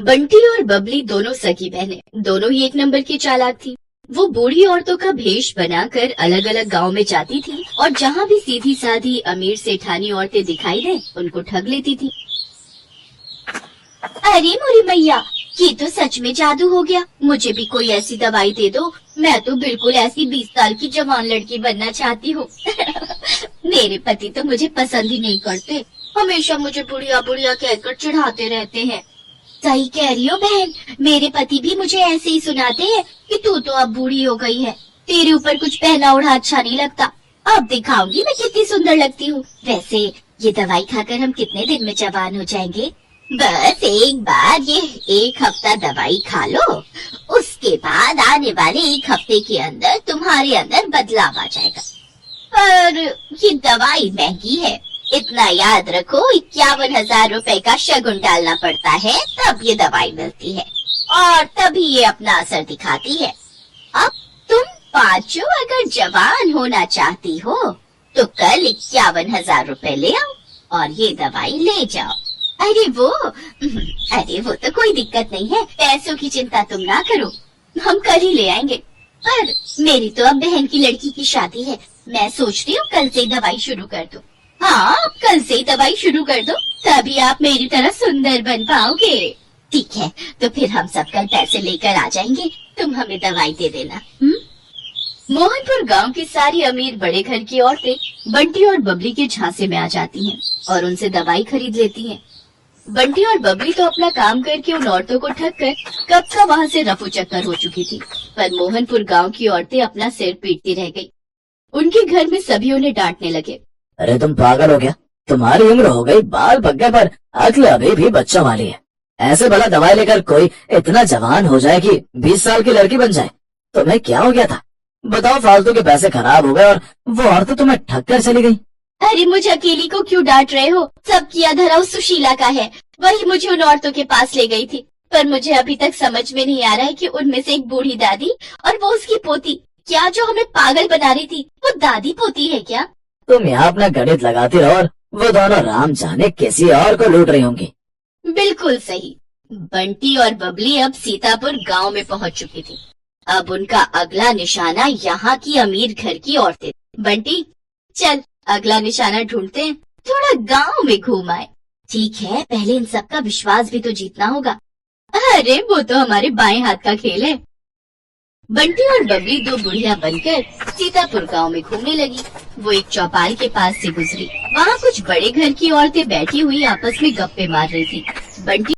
बंटी और बबली दोनों सगी बहनें, दोनों ही एक नंबर की चालाक थी। वो बूढ़ी औरतों का भेष बनाकर अलग अलग गांव में जाती थी और जहां भी सीधी साधी अमीर सेठानी औरतें दिखाई दे उनको ठग लेती थी। अरे मोरी मैया, ये तो सच में जादू हो गया। मुझे भी कोई ऐसी दवाई दे दो। मैं तो बिल्कुल ऐसी 20 साल की जवान लड़की बनना चाहती हूँ। मेरे पति तो मुझे पसंद ही नहीं करते, हमेशा मुझे बुढ़िया बुढ़िया कहकर चिढ़ाते रहते हैं। सही कह रही हो बहन, मेरे पति भी मुझे ऐसे ही सुनाते हैं कि तू तो अब बूढ़ी हो गई है, तेरे ऊपर कुछ पहना ओढ़ा अच्छा नहीं लगता। अब दिखाऊंगी मैं कितनी सुंदर लगती हूँ। वैसे ये दवाई खाकर हम कितने दिन में जवान हो जाएंगे? बस एक बार ये 1 हफ्ता दवाई खा लो, उसके बाद आने वाले 1 हफ्ते के अंदर तुम्हारे अंदर बदलाव आ जाएगा। पर ये दवाई महंगी है, इतना याद रखो, 51,000 रुपए का शगुन डालना पड़ता है तब ये दवाई मिलती है और तभी ये अपना असर दिखाती है। अब तुम पांचों अगर जवान होना चाहती हो तो कल 51,000 रुपए ले आओ और ये दवाई ले जाओ। अरे वो तो कोई दिक्कत नहीं है, पैसों की चिंता तुम ना करो, हम कल ही ले आएंगे। पर मेरी तो अब बहन की लड़की की शादी है, मैं सोच रही हूँ कल से ही दवाई शुरू कर दो। हाँ, कल से ही दवाई शुरू कर दो, तभी आप मेरी तरह सुंदर बन पाओगे। ठीक है, तो फिर हम सब कल पैसे लेकर आ जाएंगे, तुम हमें दवाई दे देना। मोहनपुर गांव की सारी अमीर बड़े घर की औरतें बंटी और बबली के झांसे में आ जाती हैं और उनसे दवाई खरीद लेती हैं। बंटी और बबली तो अपना काम करके उन औरतों को ठग कर कब का वहाँ से रफू चक्कर हो चुकी थी, पर मोहनपुर गांव की औरतें अपना सिर पीटती रह गई। उनके घर में सभी उन्हें डांटने लगे। अरे तुम पागल हो क्या? तुम्हारी उम्र हो गई, बाल पक गए, पर अक्ल अभी भी बच्चों वाली है। ऐसे भला दवाई लेकर कोई इतना जवान हो जाए कि 20 साल की लड़की बन जाए? तुम्हें क्या हो गया था? बताओ, फालतू के पैसे खराब हो गए और वो औरत तुम्हें ठग कर चली गई। अरे मुझे अकेली को क्यों डांट रहे हो? सब किया धरा उस सुशीला का है, वही मुझे उन औरतों के पास ले गई थी। पर मुझे अभी तक समझ में नहीं आ रहा है कि उनमें से एक बूढ़ी दादी और वो उसकी पोती, क्या जो हमें पागल बना रही थी वो दादी पोती है क्या? तुम यहाँ अपना गणित लगाती रहो और वो दोनों राम जाने किसी और को लूट रही होंगी। बिल्कुल सही। बंटी और बबली अब सीतापुर गांव में पहुंच चुकी थी। अब उनका अगला निशाना यहाँ की अमीर घर की औरतें। बंटी, चल अगला निशाना ढूंढते हैं, थोड़ा गांव में घूम आए। ठीक है, पहले इन सब का विश्वास भी तो जीतना होगा। अरे वो तो हमारे बाएं हाथ का खेल है। बंटी और बबली 2 बुढ़िया बनकर सीतापुर गांव में घूमने लगी। वो एक चौपाल के पास से गुजरी, वहाँ कुछ बड़े घर की औरतें बैठी हुई आपस में गप्पे मार रही थी। बंटी